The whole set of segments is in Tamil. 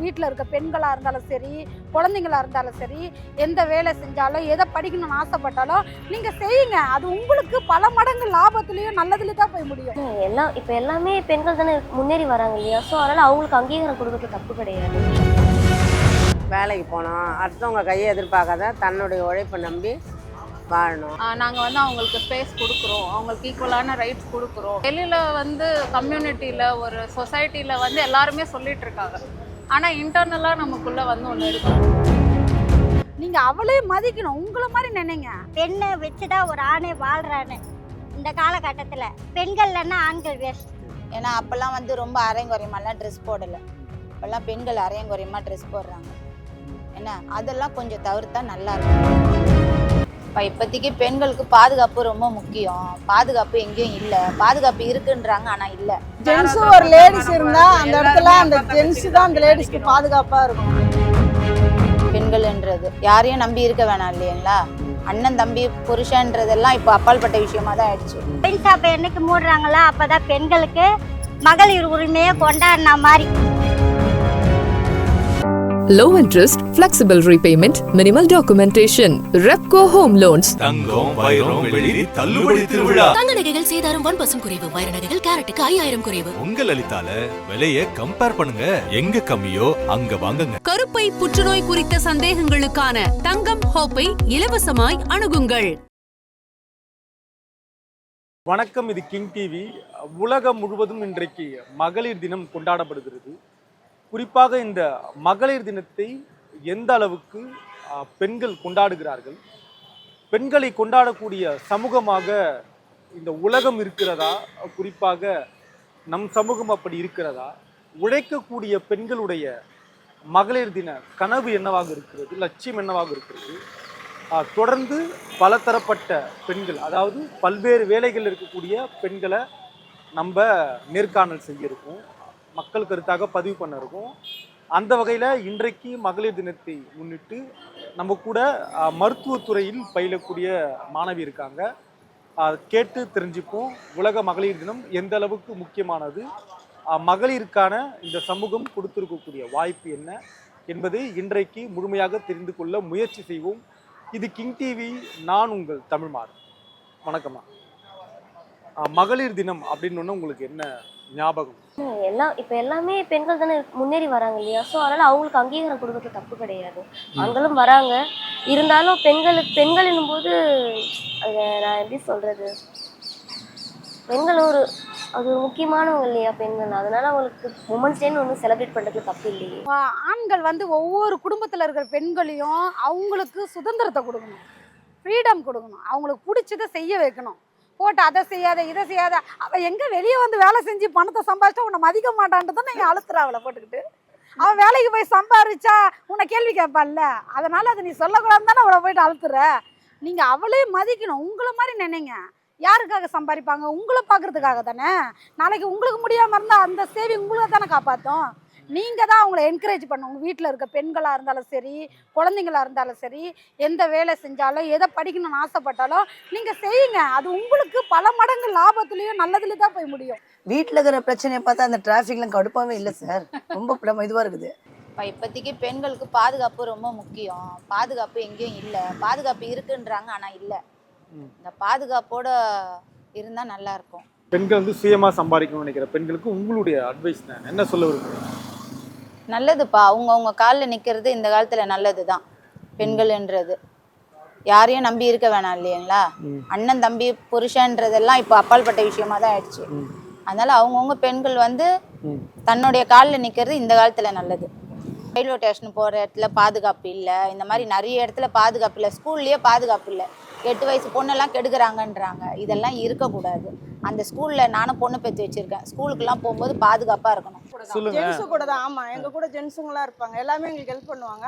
வீட்டில் இருக்க பெண்களாக இருந்தாலும் சரி, குழந்தைங்களா இருந்தாலும் சரி, எந்த வேலை செஞ்சாலும் எதை படிக்கணும்னு ஆசைப்பட்டாலும் நீங்கள் செய்யுங்க. அது உங்களுக்கு பல மடங்கு லாபத்துலேயும் நல்லதுல தான் போய் முடியும். இப்போ எல்லாமே பெண்கள் தானே முன்னேறி வராங்க இல்லையா? ஸோ அதனால் அவங்களுக்கு அங்கீகாரம் கொடுக்கறது தப்பு கிடையாது. வேலைக்கு போனோம், அடுத்தவங்க கையை எதிர்பார்க்காத தன்னுடைய உழைப்பை நம்பி வாழணும். நாங்கள் அவங்களுக்கு ஸ்பேஸ் கொடுக்குறோம், அவங்களுக்கு ஈக்குவலான ரைட்ஸ் கொடுக்குறோம். வெளியில் கம்யூனிட்டியில் ஒரு சொசைட்டியில் எல்லாருமே சொல்லிட்டு இருக்காங்க. ஆனால் இன்டர்னலாக நமக்குள்ளே ஒன்று இருக்கு. நீங்கள் அவளே மதிக்கணும், உங்களை மாதிரி நினைங்க. பெண்ணை வச்சுதான் ஒரு ஆணை வாழ்றான்னு இந்த காலகட்டத்தில். பெண்கள் இல்லைன்னா ஆண்கள் வேஸ்ட். ஏன்னா அப்போல்லாம் ரொம்ப அரைங்குறையமாலாம் ட்ரெஸ் போடலை. இப்போல்லாம் பெண்கள் அரைங்குறையமாக ட்ரெஸ் போடுறாங்க. என்ன அதெல்லாம் கொஞ்சம் தவிர்த்தா நல்லா இருக்கும். இப்போதைக்கு பெண்களுக்கு பாதுகாப்பு ரொம்ப முக்கியம். பாதுகாப்பு எங்கேயும் இல்லை. பாதுகாப்பு இருக்குன்றாங்க, ஆனால் இல்லை. ஜென்ஸும் ஒரு லேடிஸ் இருந்தா அந்த இடத்துல அந்த ஜென்ஸ் தான் அந்த லேடிஸ்க்கு பாதுகாப்பா இருக்கும். பெண்கள்ன்றது யாரையும் நம்பி இருக்க வேணாம் இல்லைங்களா? அண்ணன் தம்பி புருஷன்றதெல்லாம் இப்போ அப்பால்பட்ட விஷயமா தான் ஆயிடுச்சு. பெண் ஷாப்பை என்னைக்கு மூடுறாங்களோ அப்பதான் பெண்களுக்கு மகளிர் உரிமையை கொண்டாடின மாதிரி. Low interest, flexible repayment, minimal documentation. Repco Home Loans. தங்கம், வைரம், வெள்ளி தள்ளுபடி திருவிழா. தங்க நகைகள் சேதாரம் 1% குறைவு. வைர நகைகள் கேரட்டுக்கு 5000 குறைவு. உங்க லலிதால விலையை கம்பேர் பண்ணுங்க. எங்க கம்மியோ அங்க வாங்குங்க. கருப்பை புற்றுநோய் குறித்த சந்தேகங்களுக்கான தங்கம் ஹோப்பை இலவசமாய் அணுகுங்கள். வணக்கம், இது கிங் டிவி. உலகம் முழுவதும் இன்றைக்கு மகளிர் தினம் கொண்டாடப்படுகிறது. குறிப்பாக இந்த மகளிர் தினத்தை எந்த அளவுக்கு பெண்கள் கொண்டாடுகிறார்கள், பெண்களை கொண்டாடக்கூடிய சமூகமாக இந்த உலகம் இருக்கிறதா, குறிப்பாக நம் சமூகம் அப்படி இருக்கிறதா, உழைக்கக்கூடிய பெண்களுடைய மகளிர் தின கனவு என்னவாக இருக்கிறது, லட்சியம் என்னவாக இருக்கிறது, தொடர்ந்து பலதரப்பட்ட பெண்கள், அதாவது பல்வேறு வேலைகள் இருக்கக்கூடிய பெண்களை நம்ம நேர்காணல் செய்யிருக்கோம், மக்கள் கருத்தாக பதிவு பண்ண இருக்கும். அந்த வகையில் இன்றைக்கு மகளிர் தினத்தை முன்னிட்டு நம்ம கூட மருத்துவத்துறையில் பயிலக்கூடிய மாணவி இருக்காங்க. கேட்டு தெரிஞ்சுப்போம், உலக மகளிர் தினம் எந்த அளவுக்கு முக்கியமானது, மகளிருக்கான இந்த சமூகம் கொடுத்திருக்கக்கூடிய வாய்ப்பு என்ன என்பதை இன்றைக்கு முழுமையாக தெரிந்து கொள்ள முயற்சி செய்வோம். இது கிங் டிவி, நான் உங்கள் தமிழ்மாறன். வணக்கம்மா. மகளிர் தினம் அப்படின்னு உங்களுக்கு என்ன ஞாபகம்? இப்போ எல்லாமே பெண்கள் தானே முன்னேறி வராங்க இல்லையா? ஸோ அதனால் அவங்களுக்கு அங்கீகாரம் கொடுக்கறது தப்பு கிடையாது. ஆண்களும் வராங்க. இருந்தாலும் பெண்கள் என்னும்போது அதை நான் எப்படி சொல்கிறது, பெண்கள் அது ஒரு முக்கியமானவங்க இல்லையா பெண்கள். அதனால அவங்களுக்கு உமன்ஸ் டேன்னு ஒன்று செலிப்ரேட் பண்ணுறதுக்கு தப்பு இல்லையே. ஆண்கள் ஒவ்வொரு குடும்பத்தில் இருக்கிற பெண்களையும் அவங்களுக்கு சுதந்திரத்தை கொடுக்கணும், ஃப்ரீடம் கொடுக்கணும், அவங்களுக்கு பிடிச்சதை செய்ய வைக்கணும். போட்டு அதை செய்யாத இதை செய்யாத, அவள் எங்கே வெளியே வேலை செஞ்சு பணத்தை சம்பாதிச்சா உன்னை மதிக்க மாட்டான்ட்டு தான் நீங்கள் அழுத்துற. அவளை போட்டுக்கிட்டு அவள் வேலைக்கு போய் சம்பாதிச்சா உன்னை கேள்வி கேட்பாள்ல, அதனால் அதை நீ சொல்லக்கூடாதுன்னு தானே அவளை போயிட்டு அழுத்துற. நீங்கள் அவளே மதிக்கணும், உங்களை மாதிரி நினைங்க. யாருக்காக சம்பாதிப்பாங்க? உங்களை பார்க்குறதுக்காக தானே. நாளைக்கு உங்களுக்கு முடியாமல் இருந்தால் அந்த சேவை உங்களை தானே காப்பாற்றும். நீங்கள் தான் அவங்கள என்கரேஜ் பண்ணணும். உங்கள் வீட்டில் இருக்க பெண்களாக இருந்தாலும் சரி, குழந்தைங்களா இருந்தாலும் சரி, எந்த வேலை செஞ்சாலும் எதை படிக்கணும்னு ஆசைப்பட்டாலும் நீங்கள் செய்யுங்க. அது உங்களுக்கு பல மடங்கு லாபத்துலேயும் நல்லதுல தான் போய் முடியும். வீட்டில் இருக்கிற பிரச்சனையை பார்த்தா அந்த டிராஃபிக்லாம் கடுப்பாகவே இல்லை சார், ரொம்ப இதுவாக இருக்குது. இப்போதைக்கு பெண்களுக்கு பாதுகாப்பு ரொம்ப முக்கியம். பாதுகாப்பு எங்கேயும் இல்லை. பாதுகாப்பு இருக்குன்றாங்க, ஆனால் இல்லை. இந்த பாதுகாப்போட இருந்தால் நல்லா இருக்கும். பெண்கள் சுயமாக சம்பாதிக்கணும்னு நினைக்கிற பெண்களுக்கு உங்களுடைய அட்வைஸ் தான் என்ன சொல்ல விரும்புகிறீங்க? நல்லதுப்பா, அவங்க காலில் நிற்கிறது இந்த காலத்தில் நல்லது தான். பெண்கள்ன்றது யாரையும் நம்பி இருக்க வேணாம் இல்லைங்களா? அண்ணன் தம்பி புருஷன்றதெல்லாம் இப்போ அப்பால்பட்ட விஷயமா தான் ஆயிடுச்சு. அதனால அவங்கவுங்க பெண்கள் தன்னுடைய காலில் நிற்கிறது இந்த காலத்தில் நல்லது. ரயில்வே ஸ்டேஷன் போகிற இடத்துல பாதுகாப்பு இல்லை, இந்த மாதிரி நிறைய இடத்துல பாதுகாப்பு இல்லை, ஸ்கூல்லேயே பாதுகாப்பு இல்லை. 8 வயசு பொண்ணெல்லாம் கெடுக்கிறாங்கன்றாங்க. இதெல்லாம் இருக்கக்கூடாது. அந்த ஸ்கூலில் நானும் பொண்ணு பெற்று வச்சுருக்கேன். ஸ்கூலுக்குலாம் போகும்போது பாதுகாப்பாக இருக்கணும். ஜென்ஸு கூட தான். ஆமாம், எங்கள் கூட ஜென்ஸுங்களாம் இருப்பாங்க. எல்லாமே எங்களுக்கு ஹெல்ப் பண்ணுவாங்க.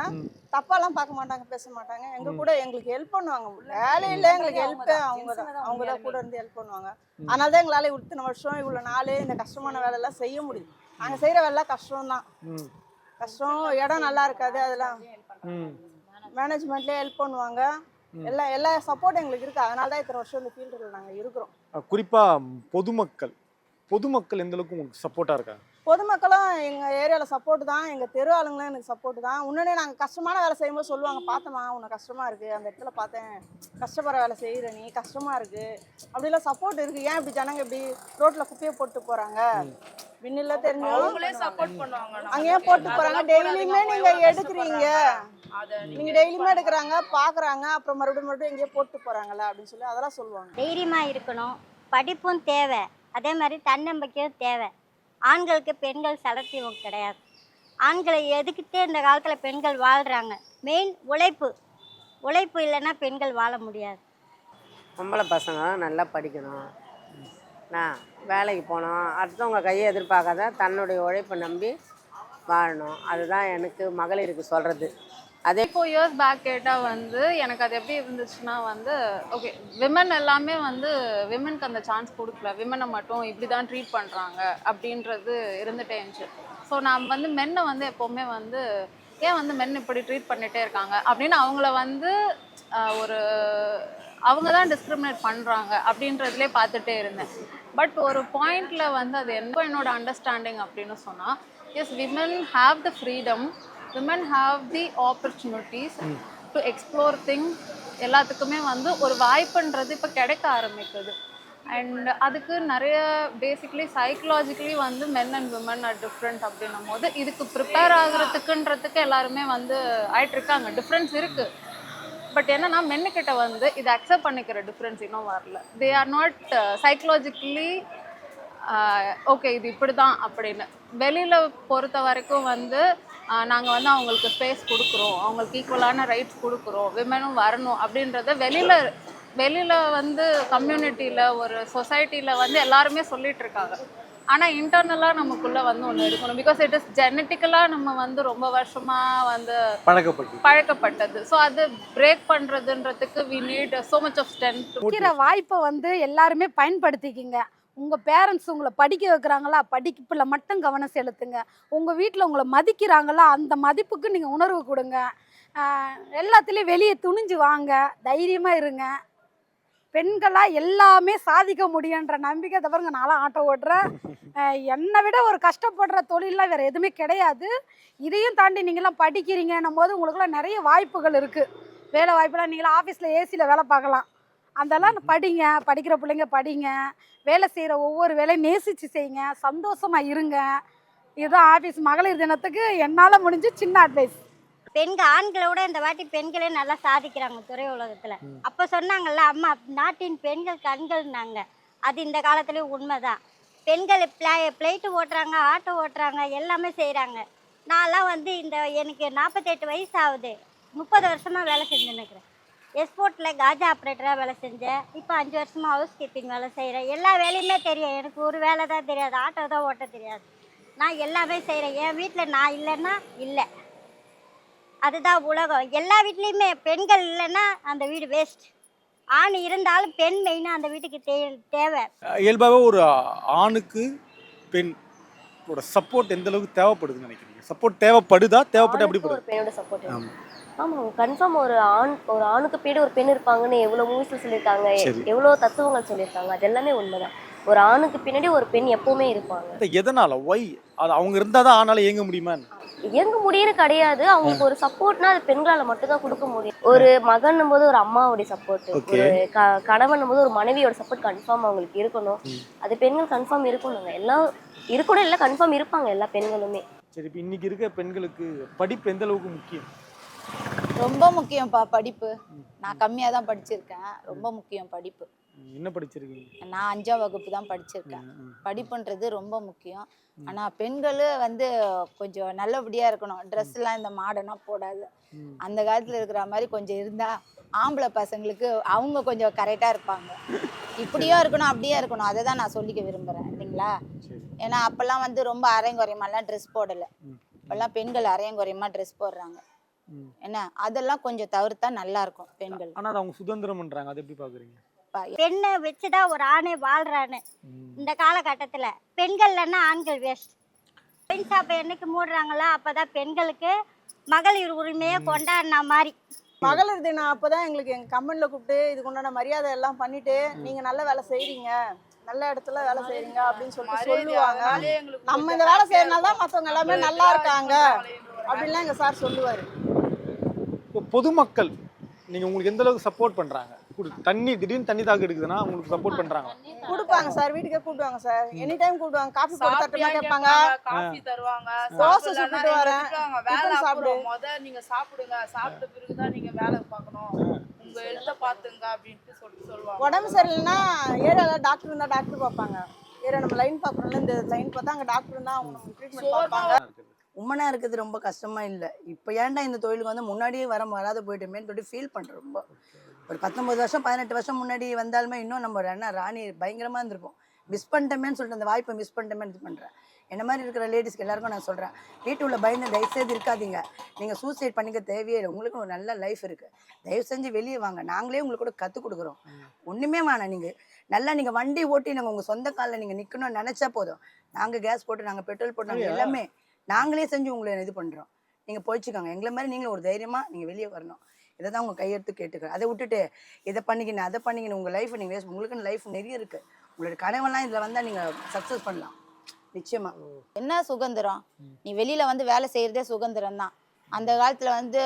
தப்பாலாம் பார்க்க மாட்டாங்க, பேச மாட்டாங்க. எங்கள் கூட எங்களுக்கு ஹெல்ப் பண்ணுவாங்க. வேலையில் எங்களுக்கு ஹெல்ப் அவங்க தான் கூட இருந்து ஹெல்ப் பண்ணுவாங்க. அதனால தான் எங்களால் இத்தனை வருஷம் இவ்வளோ நாள் இந்த கஷ்டமான வேலையெல்லாம் செய்ய முடியும். நாங்கள் செய்கிற வேலைலாம் கஷ்டம்தான். கஷ்டம், இடம் நல்லா இருக்காது, அதெல்லாம் மேனேஜ்மெண்ட்லேயே ஹெல்ப் பண்ணுவாங்க. எல்லா சப்போர்ட் எங்களுக்கு இருக்குது. அதனால தான் இத்தனை வருஷம் இந்த ஃபீல்டில் நாங்கள் இருக்கிறோம். குறிப்பாக பொதுமக்கள் எந்த அளவுக்கு உங்களுக்கு சப்போர்ட்டாக இருக்காங்க? பொதுமக்களும் எங்கள் ஏரியாவில் சப்போர்ட் தான், எங்கள் தெரு ஆளுங்களும் எனக்கு சப்போர்ட் தான். உடனே நாங்கள் கஷ்டமான வேலை செய்யும்போது சொல்லுவாங்க, பார்த்தம்மா உன்னை கஷ்டமாக இருக்குது, அந்த இடத்துல பார்த்தேன், கஷ்டப்படுற வேலை செய்கிற நீ, கஷ்டமாக இருக்குது, அப்படிலாம் சப்போர்ட் இருக்குது. ஏன் இப்படி ஜனங்க இப்படி ரோட்டில் குப்பையை போட்டு போகிறாங்க, விண்ணில் தெரிஞ்சவங்களே சப்போர்ட் பண்ணுவாங்க, அங்கேயே போட்டு போகிறாங்க. டெய்லியுமே நீங்கள் எடுக்கிறீங்க, நீங்கள் டெய்லியுமே எடுக்கிறாங்க, பார்க்குறாங்க, அப்புறம் மறுபடியும் எங்கேயோ போட்டு போகிறாங்களா அப்படின்னு சொல்லி அதெல்லாம் சொல்லுவாங்க. தைரியமாக இருக்கணும், படிப்பும் தேவை, அதே மாதிரி தன்னம்பிக்கையும் தேவை. ஆண்களுக்கு பெண்கள் சலத்தியம் கிடையாது. ஆண்களை எதுக்கிட்டே இந்த காலத்தில் பெண்கள் வாழ்கிறாங்க. மெயின் உழைப்பு இல்லைன்னா பெண்கள் வாழ முடியாது. பொம்பளை பசங்க நல்லா படிக்கணும், நான் வேலைக்கு போகணும், அடுத்தவங்க கையை எதிர்பார்க்காத தன்னுடைய உழைப்பை நம்பி வாழணும். அதுதான் எனக்கு மகளிருக்கு சொல்கிறது. அதே 4 years பேக் கேட்டால் வந்து எனக்கு அது எப்படி இருந்துச்சுன்னா வந்து ஓகே விமன் எல்லாமே வந்து விமனுக்கு அந்த சான்ஸ் கொடுக்கல, விமனை மட்டும் இப்படி தான் ட்ரீட் பண்ணுறாங்க அப்படின்றது இருந்துகிட்டே இருந்துச்சு. ஸோ நான் வந்து மென்னை வந்து எப்போவுமே வந்து ஏன் வந்து மென் இப்படி ட்ரீட் பண்ணிகிட்டே இருக்காங்க அப்படின்னு அவங்கள வந்து ஒரு அவங்க தான் டிஸ்கிரிமினேட் பண்ணுறாங்க அப்படின்றதுலே பார்த்துட்டே இருந்தேன். பட் ஒரு பாயிண்டில் வந்து அது என்னோட அண்டர்ஸ்டாண்டிங் அப்படின்னு சொன்னால், as women have the freedom, women have the opportunities to explore things. எல்லாத்துக்குமே வந்து ஒரு வாய்ப்புன்றது இப்போ கிடைக்க ஆரம்பிக்குது. அண்ட் அதுக்கு நிறைய பேசிக்லி சைக்கலாஜிக்கலி வந்து men and women are different அப்படின்னும் போது இதுக்கு ப்ரிப்பேர் ஆகுறதுக்குன்றதுக்கு எல்லாருமே வந்து ஆயிட்டுருக்காங்க. டிஃப்ரென்ஸ் இருக்குது, பட் என்னன்னா மென்னுக்கிட்ட வந்து இதை அக்செப்ட் பண்ணிக்கிற டிஃப்ரென்ஸ் இன்னும் வரல. They are not psychologically okay இது இப்படி தான் அப்படின்னு. வெளியில் பொறுத்த வரைக்கும் வந்து நாங்கள் வந்து அவங்களுக்கு ஸ்பேஸ் கொடுக்குறோம், அவங்களுக்கு ஈக்குவலான ரைட்ஸ் கொடுக்குறோம், விமனும் வரணும் அப்படின்றத வெளியில் வந்து கம்யூனிட்டியில் ஒரு சொசைட்டியில் வந்து எல்லாருமே சொல்லிட்டு இருக்காங்க. ஆனால் இன்டர்னலாக நமக்குள்ளே வந்து ஒன்று எடுக்கணும். பிகாஸ் இட் இஸ் ஜெனட்டிக்கலாக நம்ம வந்து ரொம்ப வருஷமாக வந்து பழக்கப்பட்டது. ஸோ அது பிரேக் பண்ணுறதுன்றதுக்கு we need so much of strength. இருக்கிற வாய்ப்பை வந்து எல்லாருமே பயன்படுத்திக்கிங்க. உங்கள் பேரண்ட்ஸ் உங்களை படிக்க வைக்கிறாங்களா, படிப்பில் மட்டும் கவனம் செலுத்துங்க. உங்கள் வீட்டில் உங்களை மதிக்கிறாங்களா, அந்த மதிப்புக்கு நீங்கள் உணர்வு கொடுங்க. எல்லாத்துலேயும் வெளியே துணிஞ்சு வாங்க, தைரியமாக இருங்க. பெண்களாக எல்லாமே சாதிக்க முடியுன்ற நம்பிக்கை. தவிர நான்லாம் ஆட்டோ ஓட்டுறேன், என்னை விட ஒரு கஷ்டப்படுற தொழிலெலாம் வேறு எதுவுமே கிடையாது. இதையும் தாண்டி நீங்களாம் படிக்கிறீங்கன்னும் போது உங்களுக்குலாம் நிறைய வாய்ப்புகள் இருக்குது. வேலை வாய்ப்பெல்லாம் நீங்களாம் ஆஃபீஸில் ஏசியில் வேலை பார்க்கலாம். அதெல்லாம் படிங்க, படிக்கிற பிள்ளைங்க படிங்க, வேலை செய்கிற ஒவ்வொரு வேலையும் நேசித்து செய்யுங்க, சந்தோஷமாக இருங்க. இதுதான் ஆஃபீஸ் மகளிர் தினத்துக்கு என்னால் முடிஞ்சு சின்ன அட்வைஸ். ஆண்களை விட இந்த வாட்டி பெண்களே நல்லா சாதிக்கிறாங்க துறை உலகத்தில். அப்போ சொன்னாங்கல்ல அம்மா, நாட்டின் பெண்கள் கண்கள்னாங்க. அது இந்த காலத்துலேயும் உண்மைதான். பெண்கள் பிளைட்டு ஓட்டுறாங்க, ஆட்டோ ஓட்டுறாங்க, எல்லாமே செய்கிறாங்க. நான்லாம் வந்து எனக்கு 48 வயசு ஆகுது, 30 வருஷமாக வேலை செஞ்சுன்னுக்கிறேன். எக்ஸ்போர்ட்டில் காஜா ஆப்ரேட்டராக வேலை செஞ்சேன். இப்போ 5 வருஷமாக ஹவுஸ் கீப்பிங் வேலை செய்கிறேன். எல்லா வேலையுமே தெரியும். எனக்கு ஒரு வேலை தான் தெரியாது, ஆட்டோ தான் ஓட்ட தெரியாது. நான் எல்லாமே செய்கிறேன். என் வீட்டில் நான் இல்லைன்னா இல்லை, அதுதான் உலகம். எல்லா வீட்லேயுமே பெண்கள் இல்லைன்னா அந்த வீடு வேஸ்ட். ஆண் இருந்தாலும் பெண் மெயினாக அந்த வீட்டுக்கு தேவை. இயல்பாகவே ஒரு ஆணுக்கு பெண்ணோட சப்போர்ட் எந்த அளவுக்கு தேவைப்படுதுன்னு நினைக்கிறீங்க? சப்போர்ட் தேவைப்படுதா, தேவைப்பட்டு எப்படி ஒரு பெண்ணோட சப்போர்ட்? ஆமாம், கன்ஃபார்ம் ஒரு ஆணுக்கு பின்னாடி ஒரு பெண் இருப்பாங்கன்னு எவ்வளோ மூவிஸில் சொல்லியிருக்காங்க, எவ்வளோ தத்துவங்கள் சொல்லியிருக்காங்க. அது எல்லாமே உண்மைதான். ஒரு ஆணுக்கு பின்னாடி ஒரு பெண் எப்பவுமே இருப்பாங்க. எதனால? ஒய்? அது அவங்க இருந்தால் தான் ஆனால இயங்க முடியுமா? இயங்க முடியுது கிடையாது. அவங்களுக்கு ஒரு சப்போர்ட்னா அது பெண்களால் மட்டும்தான் கொடுக்க முடியும். ஒரு மகன் போது ஒரு அம்மாவுடைய சப்போர்ட், ஒரு கணவன் போது ஒரு மனைவியோட சப்போர்ட் கன்ஃபார்ம் அவங்களுக்கு இருக்கணும். அது பெண்கள் கன்ஃபார்ம் இருக்கணுங்க. எல்லாம் இருக்கணும், இல்லை கன்ஃபார்ம் இருப்பாங்க எல்லா பெண்களுமே. சரி, இப்போ இன்னைக்கு இருக்க பெண்களுக்கு படிப்பு எந்த அளவுக்கு முக்கியம்? ரொம்ப முக்கியம்ப்பா படிப்பு. நான் கம்மியாக தான் படிச்சிருக்கேன். ரொம்ப முக்கியம் படிப்பு. என்ன படிச்சிருக்கீங்க? நான் 5ஆம் வகுப்பு தான் படிச்சிருக்கேன். படிப்புன்றது ரொம்ப முக்கியம். ஆனால் பெண்கள் வந்து கொஞ்சம் நல்லபடியாக இருக்கணும். ட்ரெஸ்லாம் இந்த மாடர்னாக போடாது. அந்த காலத்தில் இருக்கிற மாதிரி கொஞ்சம் இருந்தால் ஆம்பளை பசங்களுக்கு அவங்க கொஞ்சம் கரெக்டாக இருப்பாங்க. இப்படியும் இருக்கணும், அப்படியே இருக்கணும். அதை தான் நான் சொல்லிக்க விரும்புகிறேன், இல்லைங்களா? ஏன்னா அப்போல்லாம் வந்து ரொம்ப அரைங்குறையமாலாம் ட்ரெஸ் போடலை. இப்போல்லாம் பெண்கள் அரைங்குறையமாக ட்ரெஸ் போடுறாங்க. என்ன அதெல்லாம் கொஞ்சம் தவிர்த்தா நல்லா இருக்கும் பெண்கள். ஆனால் அவங்க சுதந்திரம் பண்றாங்க, அதை எப்படி பார்க்குறீங்க? பெண்ணை வச்சுதான் ஒரு ஆணை வாழ்றான்னு இந்த காலகட்டத்தில். பெண்கள் இல்லைன்னா ஆண்கள் வேஸ்ட். பெண் ஷாப்பை என்னைக்கு மூடுறாங்களோ அப்போதான் பெண்களுக்கு மகளிர் உரிமையை கொண்டாடின மாதிரி. மகளிர் தினம் அப்போதான் எங்களுக்கு எங்கள் கம்பெனியில் கூப்பிட்டு இதுக்கு உண்டான மரியாதை எல்லாம் பண்ணிட்டு நீங்கள் நல்ல வேலை செய்கிறீங்க, நல்ல இடத்துல வேலை செய்றீங்க அப்படின்னு சொல்லிட்டு சொல்லுவாங்க. நம்ம இந்த வேலை செய்யறதுனால தான் மற்றவங்க எல்லாமே நல்லா இருக்காங்க அப்படின்லாம் எங்கள் சார் சொல்லுவார். இப்போ பொதுமக்கள் நீங்கள் உங்களுக்கு எந்த அளவுக்கு சப்போர்ட் பண்ணுறாங்க? தண்ணி திடீர்னு தண்ணி தாக்கு எடுக்குதுன்னா உங்களுக்கு சப்போர்ட் பண்ணுறாங்க? கொடுப்பாங்க சார், வீட்டுக்கே கூப்பிடுவாங்க சார், எனி டைம் கூப்பிடுவாங்க. காஃபி போட்டு தட்டுமா கேட்பாங்க, காஃபி தருவாங்க, தோசை சுட்டுட்டு வரேன், வேலை சாப்பிடு, நீங்க சாப்பிடுங்க, சாப்பிட்ட பிறகுதான் நீங்க வேலை பார்க்கணும், உங்க எழுத பாத்துங்க அப்படின்ட்டு சொல்லுவாங்க. உடம்பு சரியில்லைன்னா ஏரியாவில் டாக்டர் இருந்தால் டாக்டர் பார்ப்பாங்க. ஏரியா நம்ம லைன் பார்க்குறோம்ல, இந்த லைன் பார்த்தா அங்கே டாக்டர் இருந்தால் அவங்க ட்ரீட்மெண்ட் பார்ப்பாங்க. உமனாக இருக்கிறது ரொம்ப கஷ்டமாக இல்லை. இப்போ ஏன்டா இந்த தொழிலுக்கு வந்து முன்னாடியே வராத போயிட்டோமேன்னு சொல்லி ஃபீல் பண்ணுறோம். ரொம்ப ஒரு 19 வருஷம் 18 வருஷம் முன்னாடி வந்தாலுமே இன்னும் நம்ம ராணி பயங்கரமாக இருந்திருப்போம். மிஸ் பண்ணிட்டோமேன்னு சொல்லிட்டு அந்த வாய்ப்பை மிஸ் பண்ணிட்டோமேன்னு இது பண்ணுறேன். என்ன மாதிரி இருக்கிற லேடிஸ்க்கு எல்லாருக்கும் நான் சொல்கிறேன், வீட்டு உள்ள பயந்து தயவுசெய்து இருக்காதீங்க. நீங்கள் சூசைட் பண்ணிக்க தேவையே இல்லை. உங்களுக்கு ஒரு நல்ல லைஃப் இருக்குது. தயவு செஞ்சு வெளியே வாங்க, நாங்களே உங்களுக்கு கூட கற்றுக் கொடுக்குறோம். ஒன்றுமே வேணாம். நீங்கள் நல்லா நீங்கள் வண்டி ஓட்டி நாங்கள் உங்கள் சொந்த காலில் நீங்கள் நிற்கணும்னு நினச்சா போதும். நாங்கள் கேஸ் போட்டு, நாங்கள் பெட்ரோல் போட்டு, நாங்கள் எல்லாமே நாங்களே செஞ்சு உங்களை இது பண்ணுறோம். நீங்கள் போயிச்சுக்கோங்க. எங்களை மாதிரி நீங்களும் ஒரு தைரியமாக நீங்கள் வெளியே வரணும். இதை தான் உங்கள் கையெடுத்து கேட்டுக்கிறேன். அதை விட்டுட்டு இதை பண்ணிக்கணும் அதை பண்ணிக்கணும் உங்கள் லைஃப்பை நீங்கள் வேஸ்ட். உங்களுக்குன்னு லைஃப் நிறைய இருக்குது. உங்களோட கனவெல்லாம் இதில் வந்தால் நீங்கள் சக்ஸஸ் பண்ணலாம் நிச்சயமா. என்ன சுதந்திரம்? நீ வெளியில வந்து வேலை செய்யறதே சுதந்திரம் தான். அந்த காலத்துல வந்து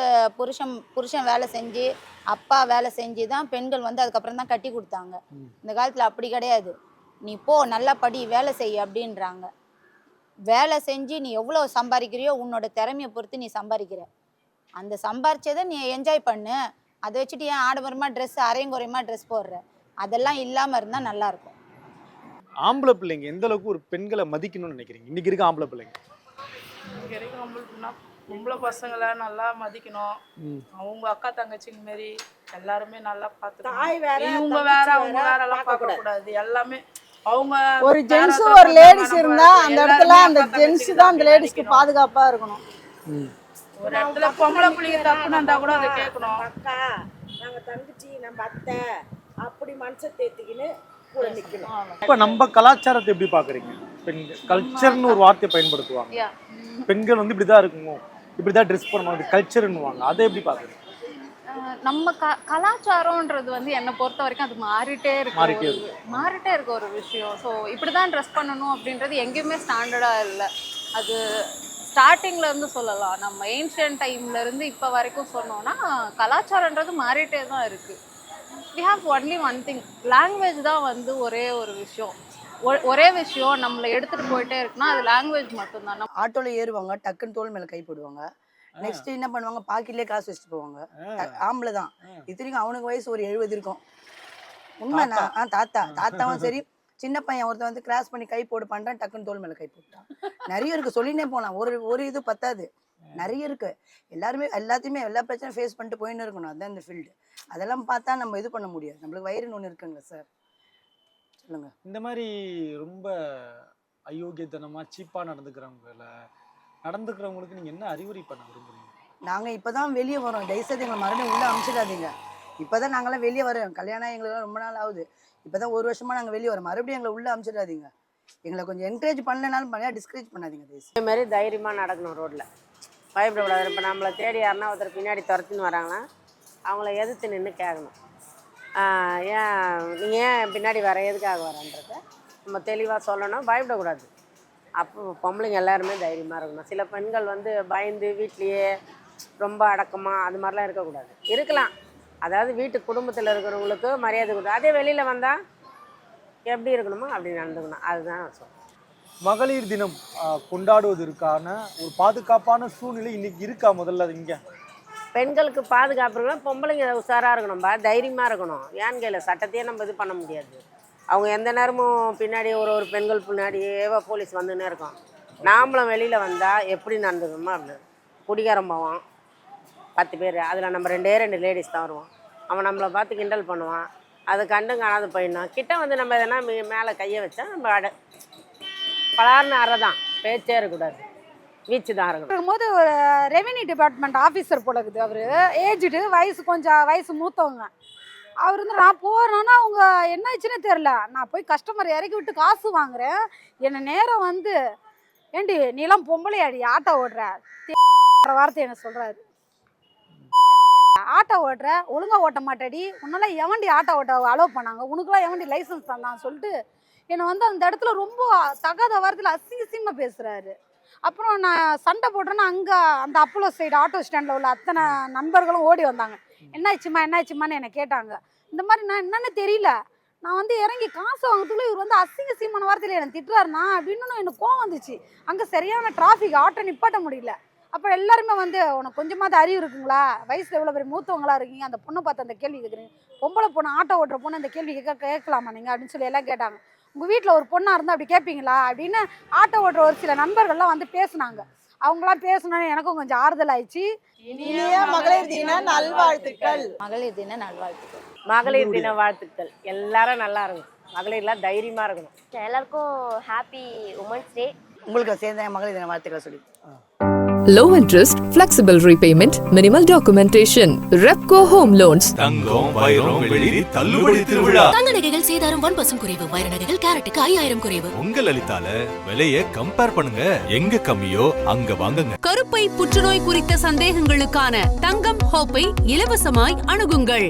புருஷன் வேலை செஞ்சு அப்பா வேலை செஞ்சு தான் பெண்கள் வந்து அதுக்கப்புறம் தான் கட்டி கொடுத்தாங்க. இந்த காலத்துல அப்படி கிடையாது. நீ போ நல்லா படி வேலை செய் அப்படின்றாங்க. வேலை செஞ்சு நீ எவ்வளோ சம்பாதிக்கிறியோ உன்னோட திறமையை பொறுத்து நீ சம்பாதிக்கிற. அந்த சம்பாரிச்சதை நீ என்ஜாய் பண்ணு. அதை வச்சுட்டு ஏன் ஆடம்பரமாக ட்ரெஸ் அரையும் குறையமாக ட்ரெஸ் போடுற? அதெல்லாம் இல்லாமல் இருந்தால் நல்லாயிருக்கும். ஆம்பளை பிள்ளைங்க எந்த அளவுக்கு ஒரு பெண்களை மதிக்கணும்னு நினைக்கிறீங்க இன்னைக்கு இருக்க ஆம்பளை பிள்ளைங்க? இங்க இருக்க பொம்பளை பசங்களை நல்லா மதிக்கணும். அவங்க அக்கா தங்கச்சிங்க மாரி எல்லாருமே நல்லா பார்த்துக்கணும். இவங்க வேற அவங்க வேற எல்லாம் பார்க்க கூடாது. எல்லாமே அவங்க ஒரு ஜென்ஸ் ஒரு லேடிஸ் இருந்தா அந்த இடத்துல அந்த ஜென்ஸ் தான் அந்த லேடிஸ்க்கு பாதுகாப்பா இருக்கணும். ஒரு இடத்துல பொம்பளை பிள்ளைங்க தப்புனா இருந்தா கூட அதை கேட்கணும். அக்கா நாங்க தங்கச்சி நம்ம அத்தை அப்படி மனசை தேத்திக்கின்னு கூட நிக்கணும். இப்போ நம்ம கலாச்சாரத்தை எப்படி பாக்குறீங்க? பெண்கள் கல்ச்சர்னு ஒரு வார்த்தையை பயன்படுத்துவாங்க. பெண்கள் வந்து இப்படிதான் இருக்கணும், இப்படிதான் ட்ரெஸ் பண்ணணும், அது கல்ச்சர்னுவாங்க. அதை எப்படி பாக்குறீங்க? நம்ம கலாச்சாரம்ன்றது வந்து என்னை பொறுத்த வரைக்கும் அது மாறிட்டே இருக்க ஒரு விஷயம். ஸோ இப்படிதான் ட்ரெஸ் பண்ணணும் அப்படின்றது எங்கேயுமே ஸ்டாண்டர்டா இல்லை. அது ஸ்டார்டிங்ல இருந்து சொல்லலாம். நம்ம ஏன்ஷியன்ட் டைம்ல இருந்து இப்போ வரைக்கும் சொன்னோம்னா கலாச்சாரன்றது மாறிட்டே தான் இருக்கு. we have only one thing, language தான் வந்து ஒரே விஷயம் நம்மளை எடுத்துட்டு போயிட்டே இருக்குன்னா அது லாங்குவேஜ் மட்டும்தான். ஆட்டோல ஏறுவாங்க, டக்குன்னு தோல் மேல கை போடுவாங்க. நெக்ஸ்ட் என்ன பண்ணுவாங்க, பாக்கெட்லயே காசு வச்சுட்டு போவாங்க. ஆம்பளை தான். இத்தனைக்கும் அவனுக்கு வயசு ஒரு 70 இருக்கும். உண்மை. தாத்தாவும் சரி, சின்ன பையன் ஒருத்தன் வந்து கிராஸ் பண்ணி கை போடு பண்றான், டக்குன்னு தோல் மேல கை போட்டான். நிறைய இருக்கு, சொல்லினே போலாம். ஒரு இது பத்தாது, நிறைய இருக்கு. எல்லாத்தையுமே எல்லா பிரச்சனையும் ஃபேஸ் பண்ணிட்டு போயின்னு இருக்கணும். அதுதான் இந்த ஃபீல்டு. அதெல்லாம் பார்த்தா நம்ம இது பண்ண முடியாது. நம்மளுக்கு வயிறுன்னு ஒன்று இருக்குங்களா சார், சொல்லுங்க. இந்த மாதிரி ரொம்ப அயோக்கியத்தனமா சீப்பா நடந்துக்கிறவங்களுக்கு நீங்க என்ன அறிவுரை பண்ண விரும்புறீங்க? நாங்க இப்பதான் வெளியே வரோம். தயவுசெய்து எங்களை மறுபடியும் உள்ள அனுப்பிச்சிடாதீங்க. இப்பதான் நாங்களாம் வெளியே வரோம். கல்யாணம் எங்களுக்கு ரொம்ப நாள் ஆகுது. இப்பதான் 1 வருஷமா நாங்க வெளியே வரோம். மறுபடியும் எங்களை உள்ள அனுப்பிச்சிடாதீங்க. எங்களை கொஞ்சம் என்கரேஜ் பண்ணலனாலும் பண்ணா டிஸ்கரேஜ் பண்ணாதீங்க. இதே மாதிரி தைரியமா நடக்கணும். ரோட்ல பயப்படக்கூடாது. இப்போ நம்மளை தேடி யாருன்னா ஒருத்தர் பின்னாடி துரத்தின்னு வராங்கன்னா அவங்கள எதிர்த்து நின்று கேட்கணும். ஏன் நீங்கள் ஏன் பின்னாடி வர, எதுக்காக வரன்றத நம்ம தெளிவாக சொல்லணும். பயப்படக்கூடாது. அப்போ பொம்பளைங்க எல்லாருமே தைரியமாக இருக்கணும். சில பெண்கள் வந்து பயந்து வீட்லேயே ரொம்ப அடக்கமாக அது மாதிரிலாம் இருக்கக்கூடாது. இருக்கலாம், அதாவது வீட்டு குடும்பத்தில் இருக்கிறவங்களுக்கு மரியாதை கொடுத்து, அதே வெளியில் வந்தால் எப்படி இருக்கணுமோ அப்படி நடந்துக்கணும். அதுதான் நான் சொல்கிறேன். மகளிர் தினம் கொண்டாடுவதற்கான ஒரு பாதுகாப்பான சூழ்நிலை இன்னைக்கு இருக்கா? முதல்ல இங்கே பெண்களுக்கு பாதுகாப்பு இருக்கணும். பொம்பளைங்க உஷாராக இருக்கணும்பா, தைரியமாக இருக்கணும். ஏன்னு கேள்வி, சட்டத்தையே நம்ம இது பண்ண முடியாது. அவங்க எந்த நேரமும் பின்னாடி ஒரு பெண்கள் பின்னாடியே போலீஸ் வந்துன்னே இருக்கும். நாமளும் வெளியில் வந்தால் எப்படி நடந்துக்கணுமோ அப்படின்னு. குடிகாரம் போவான் 10 பேர், அதில் நம்ம 2 லேடிஸ் தான் வருவோம். அவன் நம்மளை பார்த்து கிண்டல் பண்ணுவான். அது கண்டும் காணாத போயிடணும். கிட்ட வந்து நம்ம எதனா மேலே கையை வச்சா நம்ம பலார்னு அறதான், பேச்சே இருக்கக்கூடாது, வீச்சு தான் இருக்கணும். போது ஒரு ரெவென்யூ டிபார்ட்மெண்ட் ஆஃபீஸர் போல இருக்குது. அவர் ஏஜ்டு, வயசு மூத்தவங்க. அவர் வந்து நான் போகிறேன்னா அவங்க என்ன ஆச்சுன்னே தெரில. நான் போய் கஸ்டமர் இறக்கி விட்டு காசு வாங்குறேன். என்னை நேரம் வந்து, ஏண்டி நீலாம் பொம்பளையாடி ஆட்டோ ஓடுற வார்த்தை என்ன சொல்கிறாரு. ஆட்டோ ஓட்டுற, ஒழுங்காக ஓட்ட மாட்டேடி, உன்னால எவண்டி ஆட்டோ ஓட்ட அலோவ் பண்ணாங்க, உனக்குலாம் எவண்டி லைசன்ஸ் தந்தான்னு சொல்லிட்டு என்னை வந்து அந்த இடத்துல ரொம்ப தகாத வாரத்தில் அசிங்கமாக பேசுகிறாரு. அப்புறம் நான் சண்டை போட்டேன்னா அங்கே அந்த அப்போலோ சைடு ஆட்டோ ஸ்டாண்டில் உள்ள அத்தனை நண்பர்களும் ஓடி வந்தாங்க. என்னாச்சுமான்னு என்னை கேட்டாங்க. இந்த மாதிரி நான் என்னன்னு தெரியல, நான் வந்து இறங்கி காசு வாங்கிறதுக்குள்ள இவர் வந்து அசிங்கமான வார்த்தையில் என்னை திட்டுறாருண்ணா அப்படின்னு எனக்கு கோவம் வந்துச்சு. அங்கே சரியான டிராஃபிக், ஆட்டோ நிப்பாட்ட முடியல. அப்போ எல்லாருமே வந்து உனக்கு கொஞ்சமாவது அறிவு இருக்குங்களா, வயசில் எவ்வளோ பெரிய மூத்தவங்களா இருக்கீங்க, அந்த பொண்ணை பார்த்து அந்த கேள்வி கேட்குறீங்க, பொம்பளை பொண்ணு ஆட்டோ ஓட்டுற பொண்ணு அந்த கேள்வி கேட்கலாமா நீங்கள் அப்படின்னு சொல்லி எல்லாம் கேட்டாங்க. உங்கள் வீட்டில் ஒரு பொண்ணாக இருந்தால் அப்படி கேட்பீங்களா அப்படின்னு ஆட்டோ ஓட்டுற ஒரு சில நண்பர்கள்லாம் வந்து பேசுனாங்க. அவங்களாம் பேசணுன்னு எனக்கும் கொஞ்சம் ஆறுதல் ஆயிடுச்சு. இனிய மகளிர் தின நல்வாழ்த்துக்கள். மகளிர் தின நல்வாழ்த்துக்கள். மகளிர் தின வாழ்த்துக்கள். எல்லாரும் நல்லா இருக்கணும், மகளிர்லாம் தைரியமாக இருக்கணும். எல்லாருக்கும் ஹாப்பி உமன்ஸ் டே. உங்களுக்கு சேர்ந்த மகளிர் தின வாழ்த்துக்களை சொல்லி. Low interest, flexible repayment, minimal documentation. Repco Home Loans. தங்கம் வைரம் வெள்ளி தள்ளுபடி திருவிழா. தங்க நகைகள் சேதாரம் 1% குறைவு, வைர நகைகள் கேரட்டுக்கு 5000 குறைவு. உங்க லலிதால விலையை கம்பேர் பண்ணுங்க, எங்க கம்மியோ அங்க வாங்குங்க. கருப்பை புற்றுநோய் குறித்த சந்தேகங்களுக்கான தங்கம் ஹோப்பை இலவசமாய் அணுகுங்கள்.